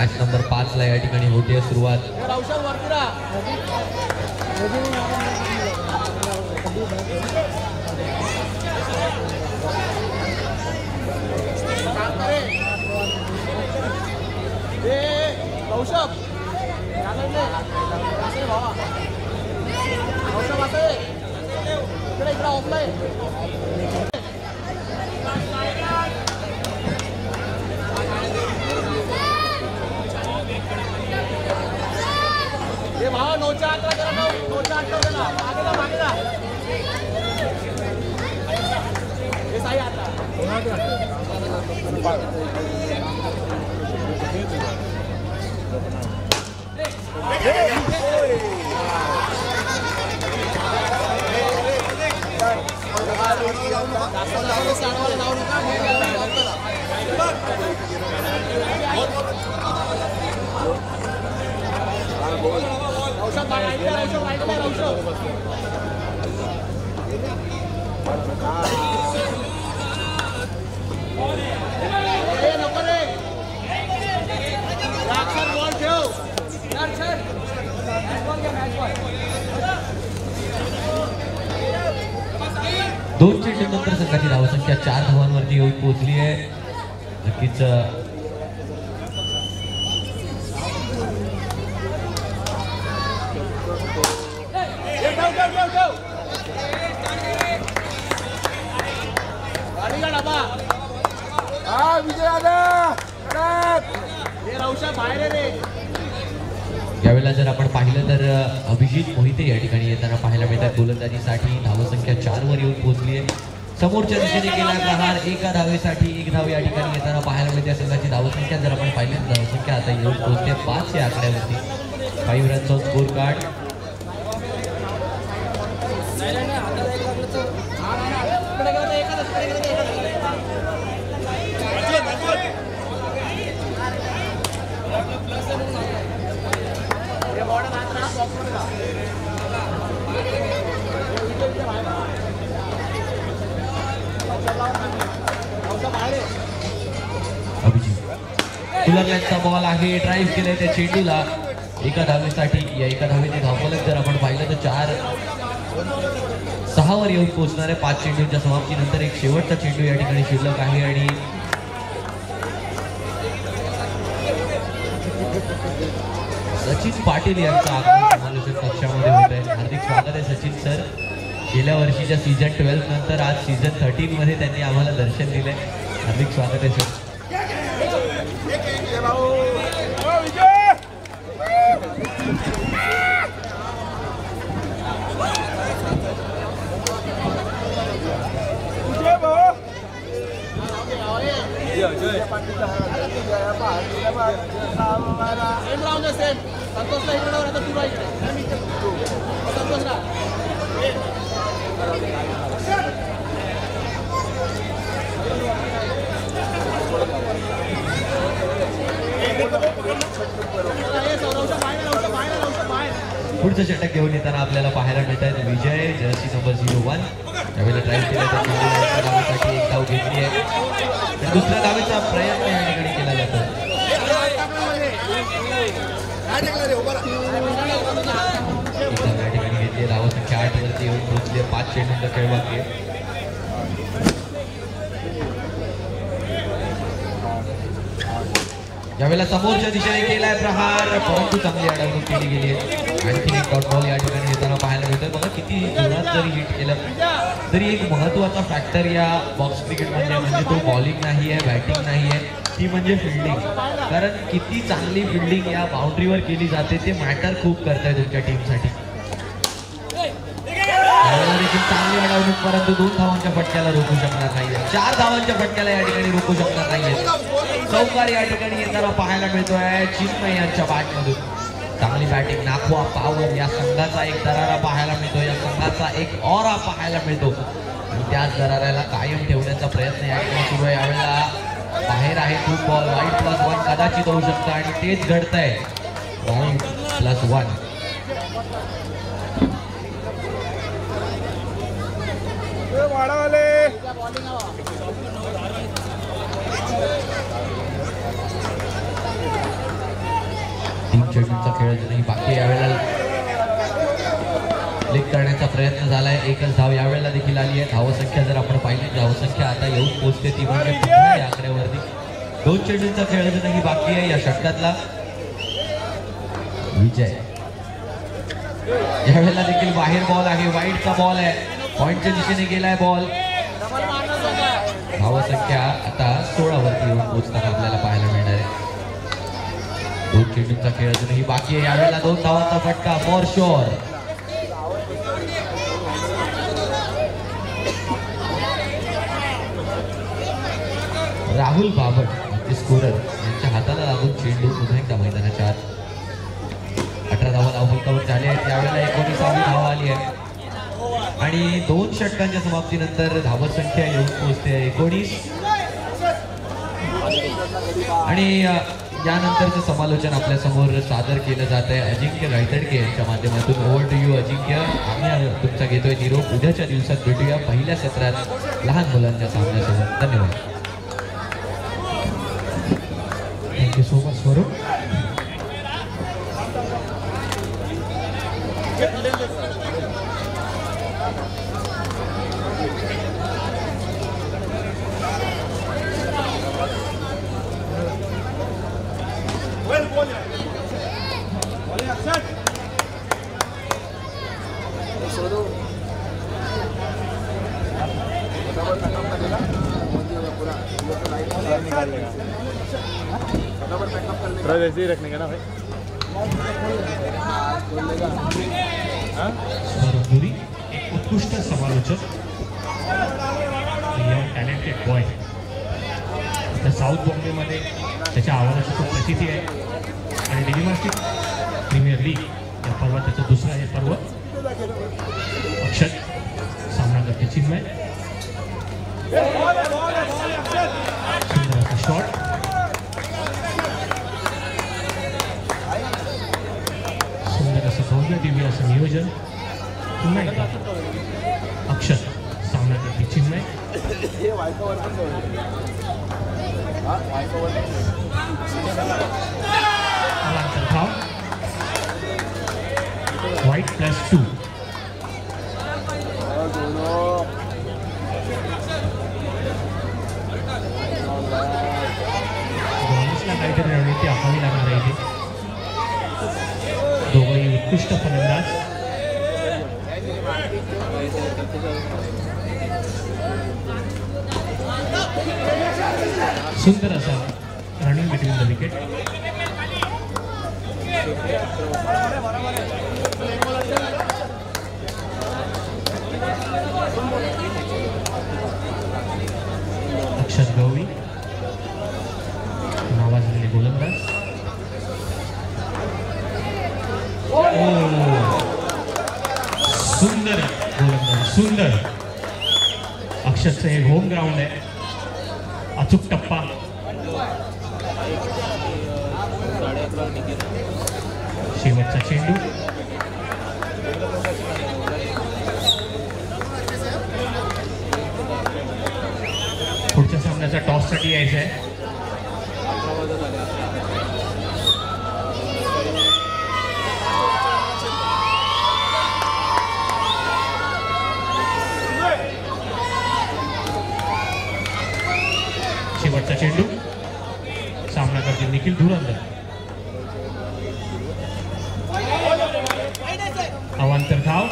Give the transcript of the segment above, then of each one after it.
Match number 5 ला या ठिकाणी होते सुरुवात. दोन चेंडूनंतर संघाची धावसंख्या 4 धावांवरती येऊन पोहोचली आहे. नक्कीच यावेळेला जर आपण पाहिलं तर अभिजित मोहिते या ठिकाणी येताना पाहायला मिळतात. गोलंदाजीसाठी धावसंख्या 4 वर येऊन पोहोचली आहे. समोरच्या दिशेने केला प्रहार एका धावेसाठी 1 धाव या ठिकाणी येताना पाहायला मिळते. संघाची धावसंख्या जर आपण पाहिली धावसंख्या आता येऊन पोहोचते 5 या आकड्यावरती. 5 runs on score card. Abhijit ball आहे. ड्राईव्ह केलंय त्या चेंडूला एका धावेसाठी. या एका धावेने धावफलक जर आपण पाहिलं तर 4-6 वर येऊन पोहोचणार आहे. 5 चेंडूंच्या समाप्तीनंतर एक शेवटचा चेंडू या ठिकाणी शिल्लक आहे आणि सचिन पाटील यांचा आगमन समालोचक कक्षामध्ये होत आहे. हार्दिक स्वागत आहे सचिन सर. गेल्या वर्षीच्या सीझन 12 नंतर आज सीझन 13 मध्ये त्यांनी आम्हाला दर्शन दिले. हार्दिक स्वागत आहे सर. पुढचं षटक घेऊन येताना आपल्याला पाहायला मिळत आहे विजय जर्सी नंबर 01. त्यावेळेला ड्राईव्ह केल्यासाठी 1 धाव घेतली आहे. दुसऱ्या धावेचा प्रयत्न या ठिकाणी केला जातो. या ठिकाणी घेतली धावसंख्या 8 वरती येऊन पोहोचली. 5 चेंडूंचा खेळ बाकी आहे. यावेळेला समोरच्या दिशेने केलाय प्रहार परंतु चांगली अडवणूक केली गेली आहे. आणखी एक डॉट बॉल या ठिकाणी येताना पाहायला मिळतोय. बघा किती जोरात जरी हिट केलं तरी एक महत्त्वाचा फॅक्टर या बॉक्स क्रिकेटमध्ये म्हणजे तो बॉलिंग नाही आहे, बॅटिंग नाही आहे, ती म्हणजे फिल्डिंग. कारण किती चांगली फिल्डिंग या बाउंड्रीवर केली जाते ते मॅटर खूप करत आहे तुमच्या टीमसाठी. देखील चांगली अडवणूक परंतु 2 धावांच्या फटक्याला रोखू शकणार नाहीये. 4 धावांच्या फटक्याला या ठिकाणी रोखू शकणार नाहीये. चौकार या ठिकाणी येताना पाहायला मिळतोय चिन्मय यांच्या बॅटमधून. चांगली बॅटिंग, नाखवा, पॉवर या संघाचा एक दरारा पाहायला मिळतो. या संघाचा एक ऑरा पाहायला मिळतो आणि त्याच दराऱ्याला कायम ठेवण्याचा प्रयत्न या ठिकाणी सुरू आहे. यावेळेला बाहेर आहे खूप बॉल. वाईट +1 कदाचित होऊ शकतं आणि तेच घडतंय. वाईट +1. तीन चेंडूंचा खेळ अजूनही बाकी यावेळेला क्लिक करण्याचा प्रयत्न झालाय. एकच धाव यावेळेला देखील आली आहे. धावसंख्या जर आपण पाहिली धावसंख्या आता येऊन पोहोचते ती म्हणजे 15 या आकड्यावरती. दोन चेंडूंचा खेळ अजूनही बाकी आहे. या षटकातला विजय यावेळेला देखील बाहेर बॉल आहे. वाईडचा बॉल आहे. पॉइंटच्या दिशेने गेलाय बॉल. धावसंख्या आता 16 वरती येऊन पोहोचताना आपल्याला पाहायला मिळणार आहे. दोन चेंडूंचा खेळ अजूनही बाकी आहे. यावेळेला 2 धावांचा फटका फॉर शुअर. राहुल बाबट स्कोरर यांच्या हाताला लागून चेंडू पुन्हा एकदा मैदानाच्या आत. 18 धावा धावफलकावर झाले आहेत. यावेळेला 19वी धाव आली आहे आणि 2 षटकांच्या समाप्तीनंतर धावसंख्या येऊन पोहोचते 19. आणि यानंतरचं समालोचन आपल्या समोर सादर केलं जात आहे अजिंक्य गायतडके यांच्या माध्यमातून. ओव्हर टू यू अजिंक्य. आम्ही तुमचा घेतोय निरोप. उद्याच्या दिवसात भेटूया पहिल्या सत्रात लहान मुलांच्या सामन्यासोबत. धन्यवाद. थँक्यू सो मच स्वरूप. ऐसे ही रखने का ना भाई. स्वरूप एक उत्कृष्ट समालोचक. Talented boy. त्या साऊथ बॉम्बेमध्ये त्याच्या आवाजाची खूप प्रसिद्धी आहे आणि डिलिमास्टिक प्रीमियर लीग या पर्वात त्याचं दुसरं हे पर्व. अक्षत सामना करते चिन्मय. सुंदर असा शॉट. सुंदर असं भव्य दिव्य असं नियोजन. पुन्हा एकदा अक्षत सामना करते चिन्मय. धाव व्हाईट +2. बॉलर्सला काहीतरी रणनीती आखावी लागणार आहे इथे. दोघंही उत्कृष्ट फलंदाज. सुंदर असा रनिंग बिटवीन द विकेट. अक्षत गवळी नावाजलेले गोलंदाज. सुंदर गोलंदाज. सुंदर. अक्षतचं हे होम ग्राउंड आहे. अचूक टप्पा. शेवटचा चेंडू. पुढच्या सामन्याचा टॉससाठी यायचं आहे. शेवटचा चेंडू. सामना करतील निखिल धुरंधर. अवांतर धाव.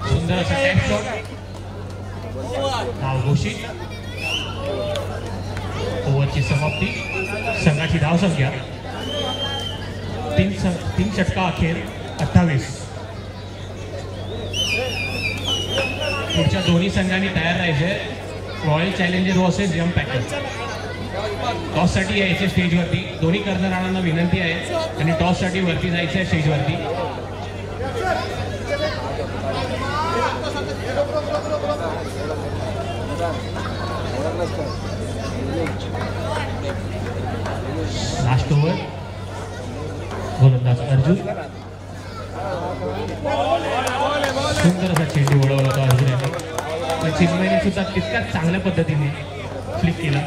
सुंदर असा टॅप शॉट. धाव घोषित. ओव्हरची समाप्ती. संघाची धावसंख्या 3 षटका अखेर 28. पुढच्या दोन्ही संघांनी तयार राहायचे. Royal challenger versus young packers. टॉससाठी यायचे स्टेजवरती. दोन्ही कर्णधारांना विनंती आहे आणि टॉससाठी वरती जायचं आहे स्टेजवरती. Last over. गोलंदाज अर्जुन. सुंदर असा चेंडू वळवला होता अर्जुन यांनी. पण चिन्मयने सुद्धा तितक्याच चांगल्या पद्धतीने फ्लिक केला.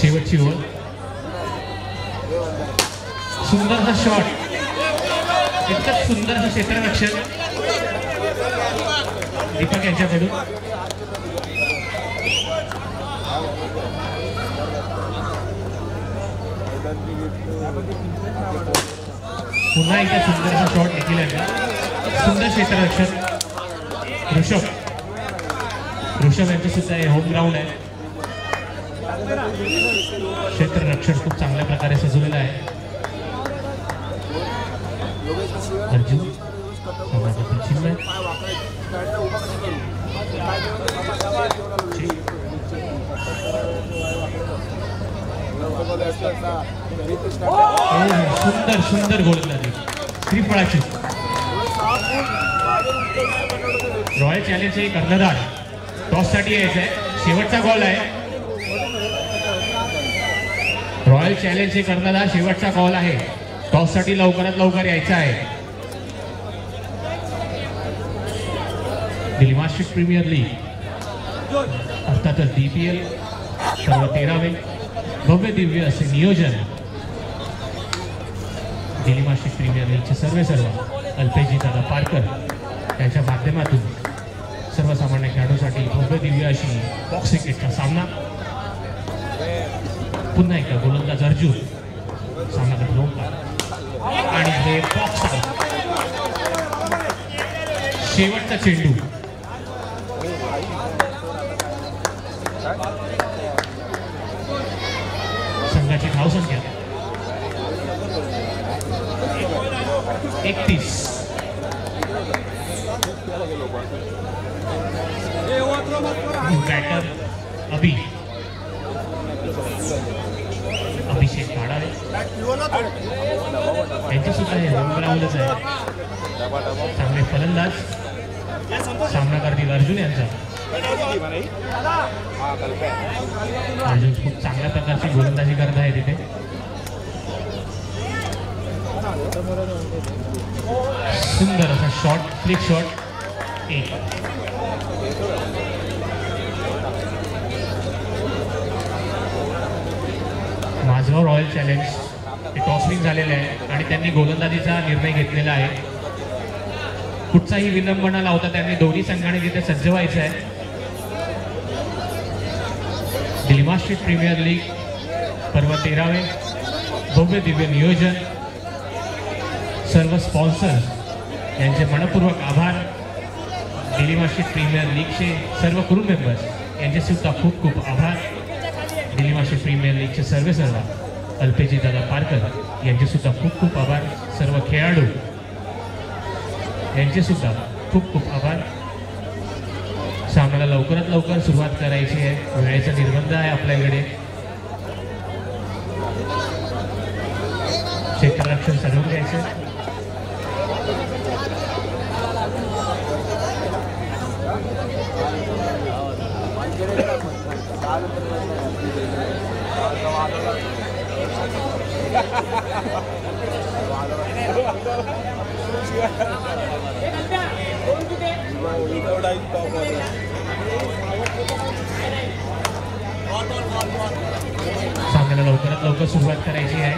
शेवटची ओव्हर. सुंदरसा शॉट, इतकंच सुंदरचं क्षेत्ररक्षण दीपक यांच्याकडून. पुन्हा एकदा सुंदरचा शॉट देखील यांचा. सुंदर क्षेत्ररक्षण. ऋषभ यांचं सुद्धा हे होम ग्राउंड आहे. क्षेत्ररक्षण खूप चांगल्या प्रकारे सजवलेलं आहे. अर्जुन चिन्मय सुंदर सुंदर गोलंदाजी श्रीफळाची. रॉयल चॅलेंजचे कर्णधार टॉससाठी यायचं आहे. शेवटचा बॉल आहे. रॉयल चॅलेंजचे कर्णधार शेवटचा कॉल आहे. टॉससाठी लवकरात लवकर यायचं आहे. दिल्ली मास्टर्स प्रीमियर लीग अर्थातच DPL सर्व 13वे भव्य दिव्य असे नियोजन. दिल्ली मास्टर्स प्रीमियर लीगचे सर्व अल्पेशजी दादा पारकर यांच्या माध्यमातून सर्वसामान्य खेळाडूंसाठी भव्य दिव्य अशी बॉक्स क्रिकेटचा सामना. पुन्हा एकदा गोलंदाज अर्जुन, सामना ओंकार आणि हे बॉक्स आउट. शेवटचा चेंडू. संघाची धावसंख्या 31. बॅटर अभिषेक काढावे यांचे सुद्धा हे होम ग्राउंडच आहे. चांगले फलंदाज सामना करतील अर्जुन यांचा. अर्जुन खूप चांगल्या प्रकारची गोलंदाजी करत आहे तिथे. सुंदर असा शॉट, फ्लिक शॉट. एक माझगाव रॉयल चॅलेंज हे टॉसविंग झालेले आहे आणि त्यांनी गोलंदाजीचा निर्णय घेतलेला आहे. कुठचाही विलंब न लावता त्यांनी दोन्ही संघाने तिथे सज्ज व्हायचं आहे. दिल्ली मास्टर्स प्रीमियर लीग पर्व 13वे भव्य दिव्य नियोजन. सर्व स्पॉन्सर्स यांचे मनपूर्वक आभार. दिल्ली मास्टर्स प्रीमियर लीगचे सर्व क्रू मेंबर्स यांचे सुद्धा खूप खूप आभार. दिल्ली मास्टर्स प्रीमियर लीगचे सर्व अल्पेशजी दादा पारकर यांचे सुद्धा खूप खूप आभार. सर्व खेळाडू यांचे सुद्धा खूप खूप आभार. सामन्याला लवकरात लवकर सुरुवात करायची आहे. वेळेचा निर्बंध आहे आपल्याकडे. क्षेत्ररक्षण सजवून घ्यायचं. सामन्याला लवकरात लवकर सुरुवात करायची आहे.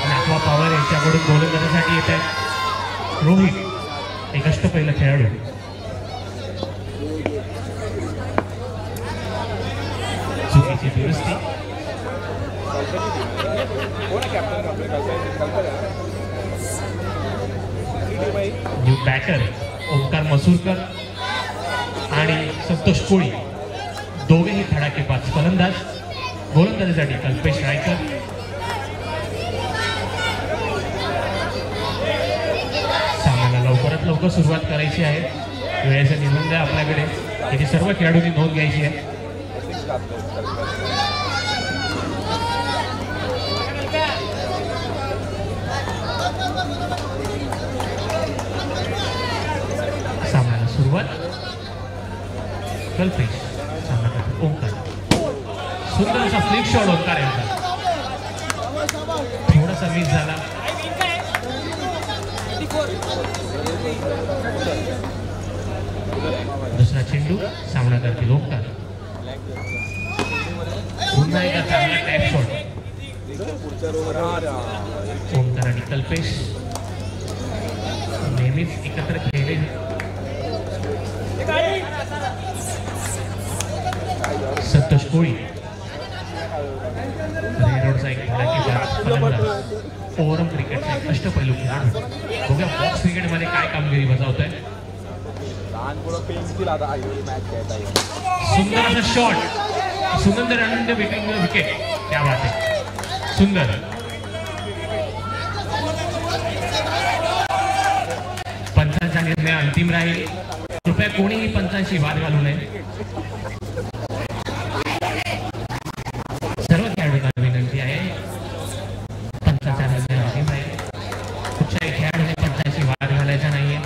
नाकवा पवार यांच्याकडून गोलंदाजीसाठी येत आहे रोहित, एक अष्टपैलू खेळाडू. चुकीची दुरुस्ती. न्यू बॅटर ओंकार मसूरकर आणि संतोष कोळी दोघेही धडाकेबाज फलंदाज. गोलंदाजीसाठी कल्पेश रायकर. सामन्याला लवकरात लवकर सुरुवात करायची आहे. वेळेचा निर्बंध आहे आपल्याकडे. याची सर्व खेळाडूंनी नोंद घ्यायची आहे. सामन्याला सुरुवात. कल्पेश, सामना करतो ओंकार. सुंदर असा फ्लिक शॉट ओंकार यांचा. थोडासा मिस झाला. दुसरा चेंडू सामना करतील ओमकार. पुन्हा एकदा चांगला टॅप शॉट. ओमकार आणि कल्पेश नेहमीच एकत्र खेळले. संतोष कोळी रेडचा एक धडाकेबाज फलंदाज. ओव्हरऑल क्रिकेटचा एक अष्टपैलू खेळाडू. बघूया बॉक्स क्रिकेटमध्ये काय कामगिरी बजावत आहे. सुंदर असा शॉट. सुंदर आनंद विकेट. क्या बात आहे. सुंदर. पंचांचा निर्णय अंतिम राहील. कृपया कोणीही पंचांशी वाद घालू नये. सर्व खेळाडूंना विनंती आहे. पंचांचा निर्णय अंतिम राहील. कुठच्याही खेळाडूने पंचांशी वाद घालायचा नाहीये.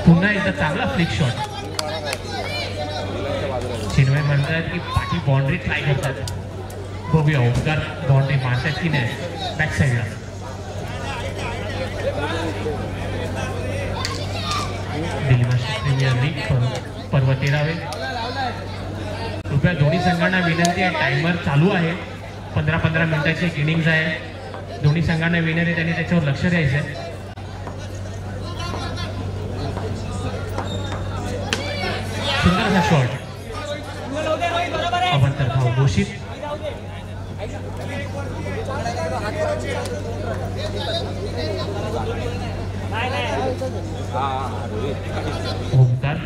पुन्हा एकदा चांगला फ्लिक शॉट. चिन्मय म्हणतात की पाठी बाउंड्री ट्राय करतात. बघूया ओमकार बाउंड्री मारतात की नाही बॅक साईडला. दिल्ली मास्टर्स प्रीमियर लीग पर्व 13वे. कृपया दोन्ही संघांना विनंती आहे. टायमर चालू आहे. 15-15 मिनिटाची एक इनिंग्स आहे. दोन्ही संघांना विनंती आहे त्यांनी त्याच्यावर लक्ष द्यायचं आहे. सुंदर असा शॉट. अवंतर भाऊ घोषित. ओमकार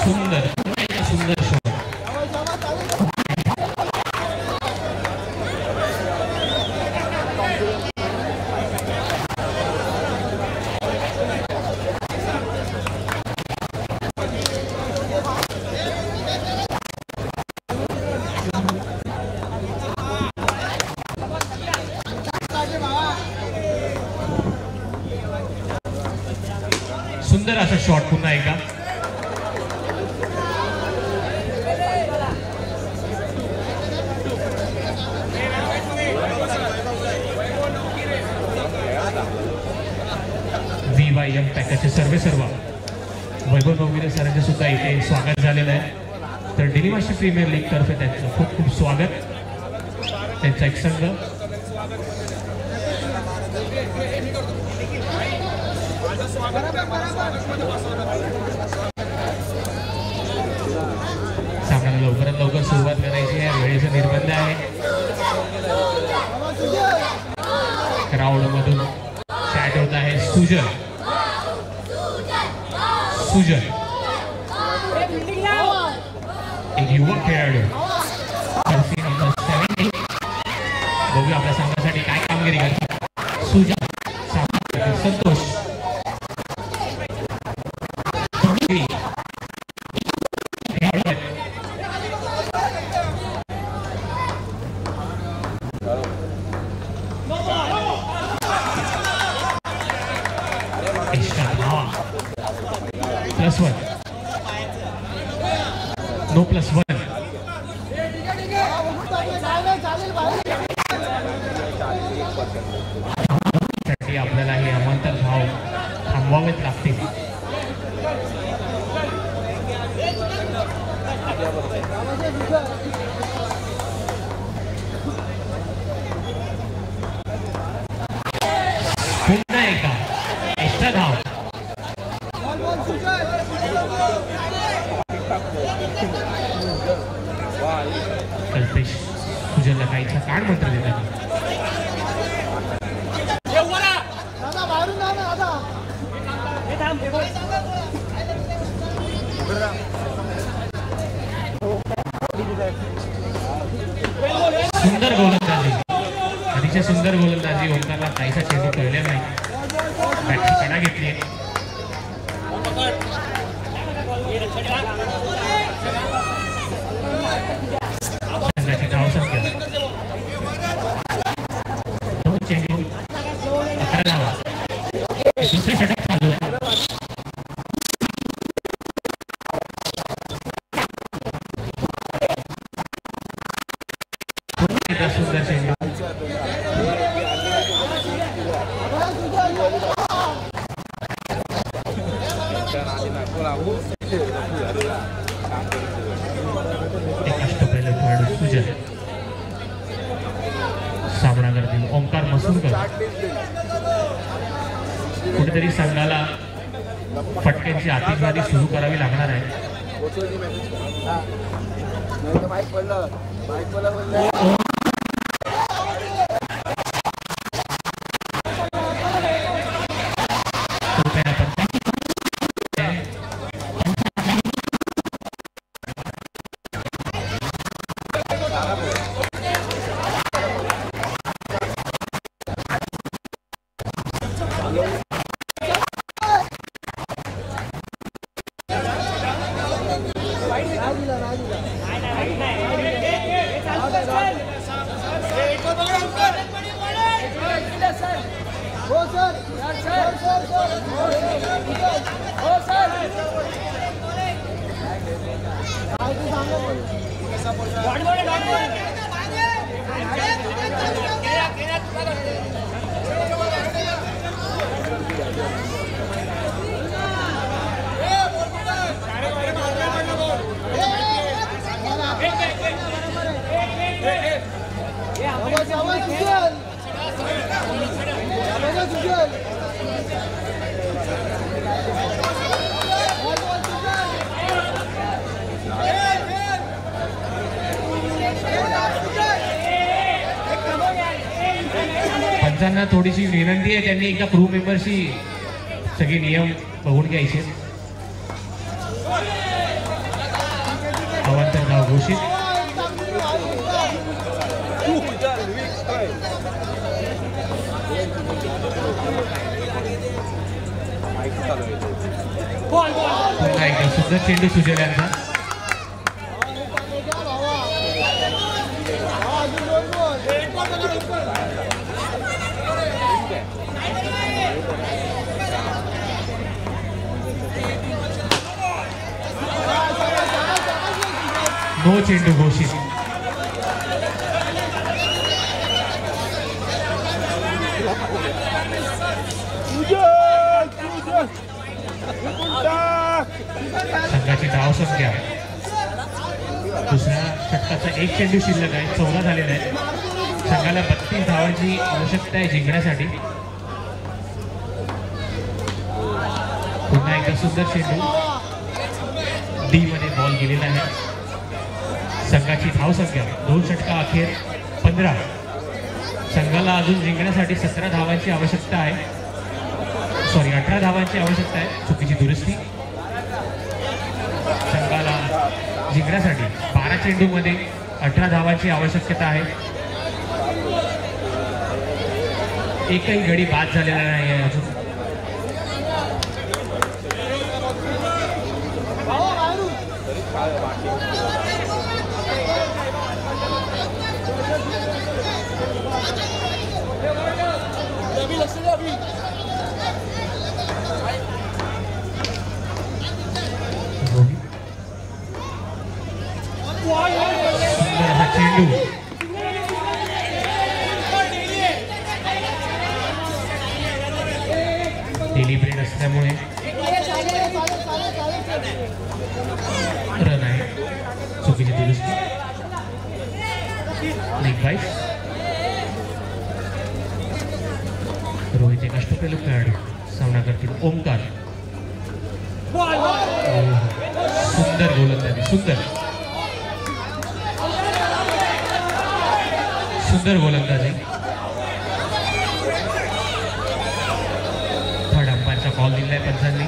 सुंदर सुंदर शॉट. सुंदर असा शॉट पुन्हा एकदा. VYM पॅकेजचे सर्व वैभव नवगिरे सरांचे सुद्धा इथे स्वागत झालेलं आहे. तर दिल्ली मास्टर्स प्रीमियर लीग तर्फे त्यांचं खूप खूप स्वागत. त्यांचा एक संघ सामन्याला लवकरात लवकर सुरुवात करायची आहे. वेळेचा निर्बंध आहे. क्राऊड मधून चॅट होत आहे. सुजन एक युवक खेळाडू. बघूया आपल्या संघासाठी काय कामगिरी करतात. सुजन संतोष +1 नो +1. साठी आपल्याला हे अमांतर भाव थांबवावेच लागतील. कल्पेश सुजलला काहीचा काढ मंत्र देतात. सुंदर गोलंदाजी, अतिशय सुंदर गोलंदाजी. ओंकारला काहीसा चेंडू कळले नाही, बॅटची कडा घेतली. संघाची धावसंख्या 2 चेंडू 11 धावा. दुसरे षटक चालू आहे. सुंदर चेंडू. सुजल सामना करतील ओंकार मसूरकर. कुठेतरी संघाला फटक्यांची आतिषबाजी सुरू करावी लागणार आहे. पंचांना थोडीशी विनंती आहे, त्यांनी एकदा क्रू मेंबरशी सगळे नियम बघून घ्यायचे. अवांतर धाव घोषित. पुन्हा एकदा सुंदर चेंडू सुजल यांचा. नो चेंडू घोषित. संघाची धावसंख्या दुसऱ्या षटकाचा 1 चेंडू शिल्लक आहे. 14 झालेला आहे. संघाला 32 धावांची आवश्यकता आहे जिंकण्यासाठी. पुन्हा एकदा सुंदर चेंडू डी मध्ये बॉल गेलेला आहे. संघाची धावसंख्या 2 षटका अखेर 15. संघाला अजून जिंकण्यासाठी 17 धावांची आवश्यकता आहे. 18 धावांची आवश्यकता आहे. चुकीची दुरुस्ती. संघाला जिंकण्यासाठी 12 चेंडूमध्ये 18 धावांची आवश्यकता आहे. एकही गडी बाद झालेला नाही आहे अजून. हा चेंडू डेलिब्रेट असल्यामुळे रन आहे. चुकीची दुरुस्ती. लीग वाईज रोहित एक अष्टपैलू खेळाडू सामना करतील ओंकार. सुंदर गोलंदाजी, सुंदर सुंदर गोलंदाजी. थर्ड अंपायरचा कॉल दिलाय पंचांनी.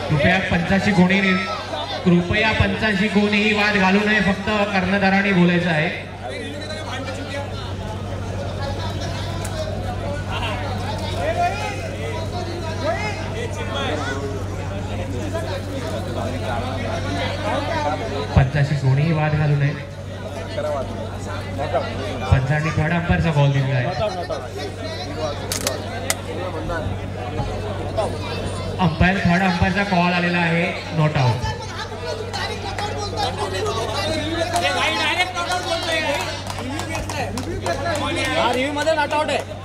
कृपया पंचांशी कोणीही वाद घालू नये. फक्त कर्णधाराने बोलायचं आहे. पंचांशी कोणीही वाद घालू नये. पंचांनी थर्ड अंपायरचा कॉल दिलेला आहे. थर्ड अंपायरचा कॉल आलेला आहे. Not out.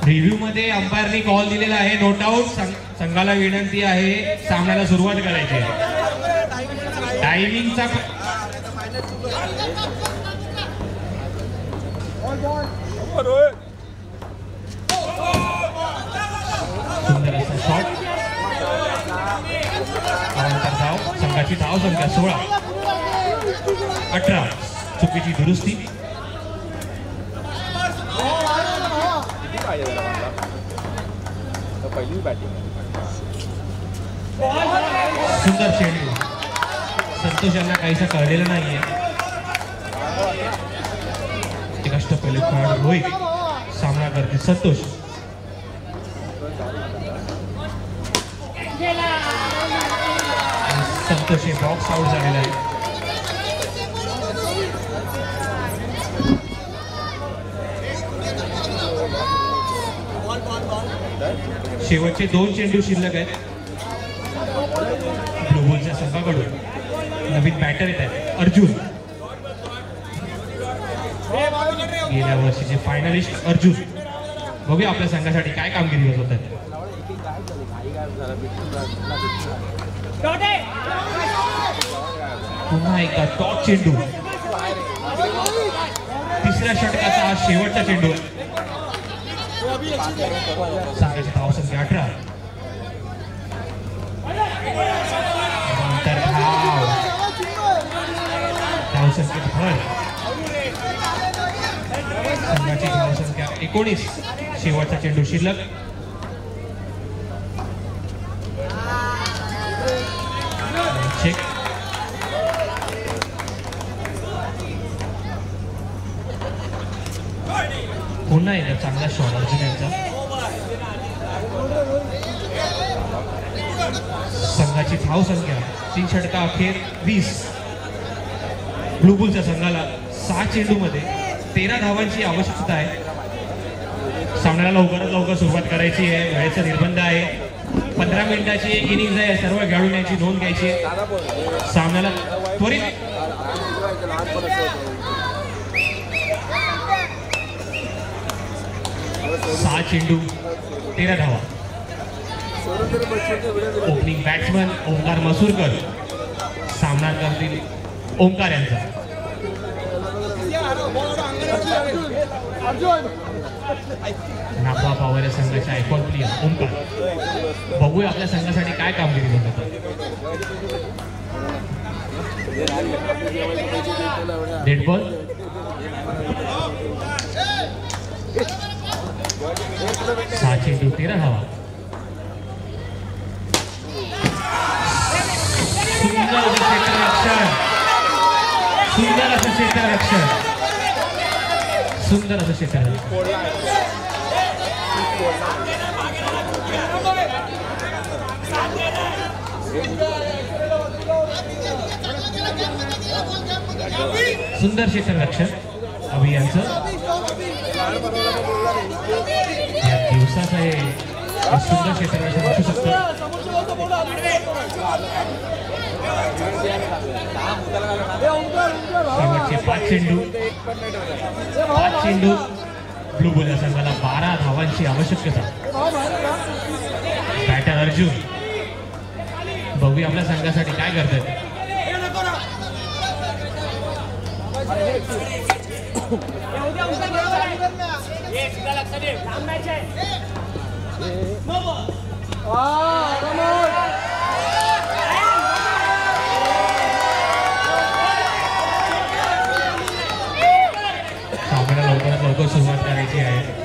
रिव्ह्यू मध्ये अंपायरनी कॉल दिलेला आहे. Not out. संघाला विनंती आहे सामन्याला सुरुवात करायची. टायमिंगचा सुंदर असा शॉट. धाव. संघाची धाव संख्या 16-18. चुकीची दुरुस्ती. सुंदर चेंडू. संतोष यांना काहीसं कळलेलं नाहीये. अष्टपैलू खेळाडू रोहित सामना करते संतोष. संतोष हे बॉक्स आउट झालेला आहे. शेवटचे 2 चेंडू शिल्लक आहेत. ब्लू बॉलच्या संघाकडून नवीन बॅटर येत आहेत. अर्जुन. गेल्या वर्षीचे फायनलिस्ट अर्जुन. बघूया आपल्या संघासाठी काय कामगिरी होत आहे. पुन्हा एकदा टॉप चेंडू. तिसऱ्या षटकाचा हा शेवटचा चेंडू. संघाची धावसंख्या 18. नंतर धावसंख्येत भर. संघाची धावसंख्या 19. शेवटचा चेंडू शिल्लक. चेक. पुन्हा एकदा चांगला शॉट अर्जुन यांचा. संघाची धावसंख्या 3 षटका अखेर 20. ब्लू बुलच्या संघाला 6 चेंडूमध्ये 13 धावांची आवश्यकता आहे. सामन्याला लवकरात लवकर सुरुवात करायची आहे. वेळेचा निर्बंध आहे. 15 मिनिटाची एक इनिंग्ज आहे. सर्व खेळाडूंनी याची नोंद घ्यायची. सामन्याला त्वरित 6 चेंडू 13 धावा. ओपनिंग बॅट्समन ओंकार मसूरकर सामना करतील ओंकार यांचा. नापा पॉवर या संघाच्या आयकॉन प्लेयर ओंकार. बघूया आपल्या संघासाठी काय कामगिरी होत आहे. Dead ball. सहा चेंडू 13 धावा. सुंदर असं क्षेत्ररक्षण. सुंदर असं क्षेत्ररक्षण. सुंदर असं क्षेत्ररक्षण. सुंदर क्षेत्ररक्षण अभियानचं. या दिवसाचं हे सुंदर क्षेत्ररक्षण असू शकतं. शेवटचे 5 चेंडू ब्लू बॉल या संघाला 12 धावांची आवश्यकता. बॅटर अर्जुन. बघूया आपल्या संघासाठी काय करतात. सामन्याला लवकरात लवकर सुरुवात करायची आहे.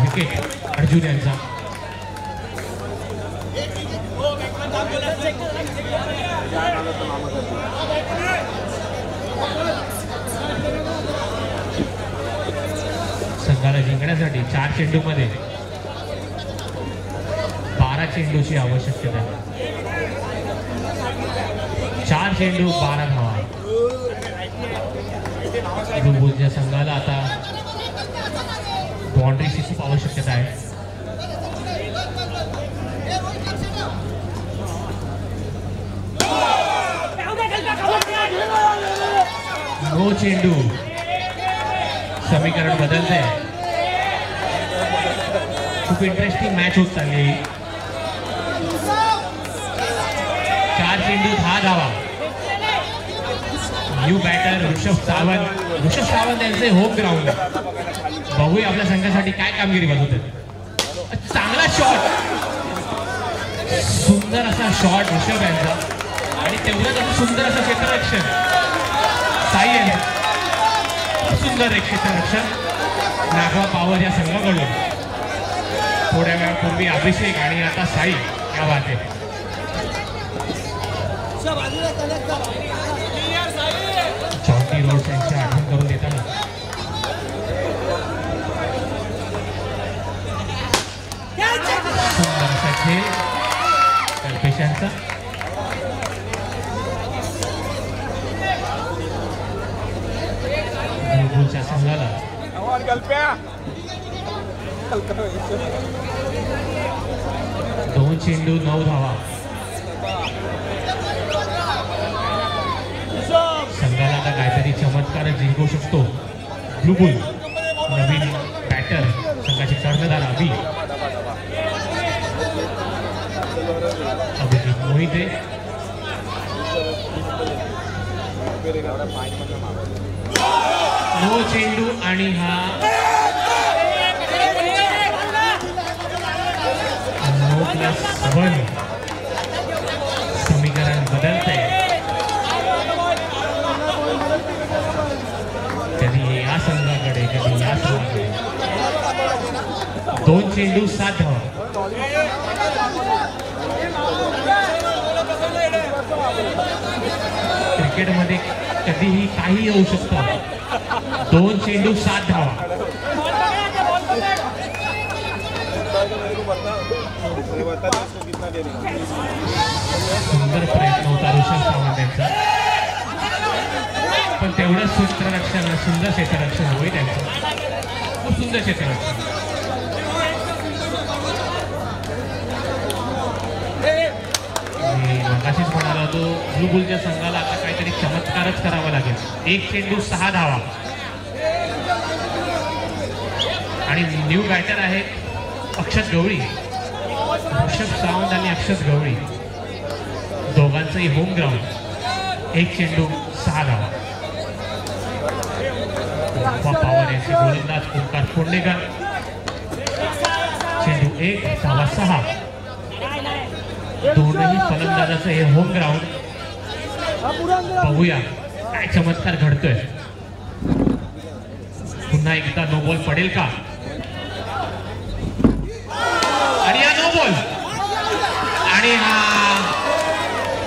विकेट अर्जुन यांचा. संघाला जिंकण्यासाठी 4 चेंडूमध्ये 12 चेंडूची आवश्यकता. 4 चेंडू 12 धावा. ब्लू बुल्सच्या संघाला आता बाउंड्रीची खूप आवश्यकता आहे. नो चेंडू. समीकरण बदलते. खूप इंटरेस्टिंग मॅच होत चालली. 4 चेंडू 10 धावा. न्यू बॅटर ऋषभ सावंत यांचे होम ग्राउंड. बघूया आपल्या संघासाठी काय कामगिरी बघवतात. चांगला शॉट. सुंदर असा शॉट ऋषभ यांचा आणि तेवढंच असं सुंदर असं क्षेत्ररक्षण साई यांचं. सुंदर एक क्षेत्ररक्षण नागवा पॉवर या संघाकडून. थोड्या वेळापूर्वी अभिषेक आणि आता साई या वाटे. चौकी रोड यांची आठवण करून देताना सुंदर असा खेळ कल्पेशांचा. बुलबुलच्या संघाला 2 चेंडू 9 धावा. संघाला आता काहीतरी चमत्कारच जिंकू शकतो ब्लू बुल. नवीन बॅटर संघाचे कर्णधार अभिजित मोहिते. नो चेंडू आणि हा नो +1. समीकरण बदलते. कधी या संघाकडे कधी या संघाकडे. 2 चेंडू 7 धावा. क्रिकेटमध्ये कधीही काही येऊ शकतं. 2 चेंडू 7 धावा. सुंदर प्रयत्न होता ऋषभ सावंत यांचा पण तेवढंच सूत्ररक्षण सुंदर क्षेत्ररक्षण होईल त्यांचं. खूप सुंदर क्षेत्ररक्षण. मगाशीच म्हणाला होतो ब्लू बुलच्या संघाला आता काहीतरी चमत्कारच करावा लागेल. 1 चेंडू 6 धावा आणि न्यू बॅटर आहे अक्षत गवळी. ऋषभ सावंत आणि अक्षत गवळी दोघांचंही होम ग्राउंड. 1 चेंडू 6 धावा. पॉवर यांचे गोलंदाज ओंकार फोंडेकर. चेंडू 1 धावा 6. दोनही फलंदाजाचं हे होम ग्राउंड. बघूया काय चमत्कार घडतोय. पुन्हा एकदा नो बॉल पडेल का. आणि हा नो बॉल आणि हा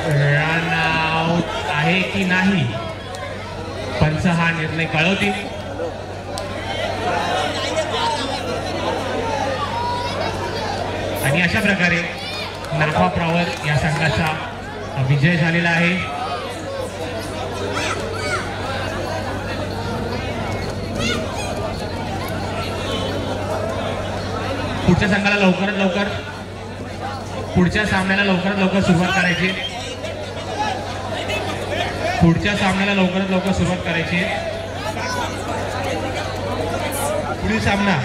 रन आउट आहे की नाही पंच हा निर्णय कळवतील. आणि अशा प्रकारे नागवा पॉवर या संघाचा विजय झालेला आहे. पुढच्या संघाला लवकरात लवकर पुढच्या सामन्याला लवकरात लवकर सुरुवात करायची. पुढच्या सामन्याला लवकरात लवकर सुरुवात करायची. पुढील सामना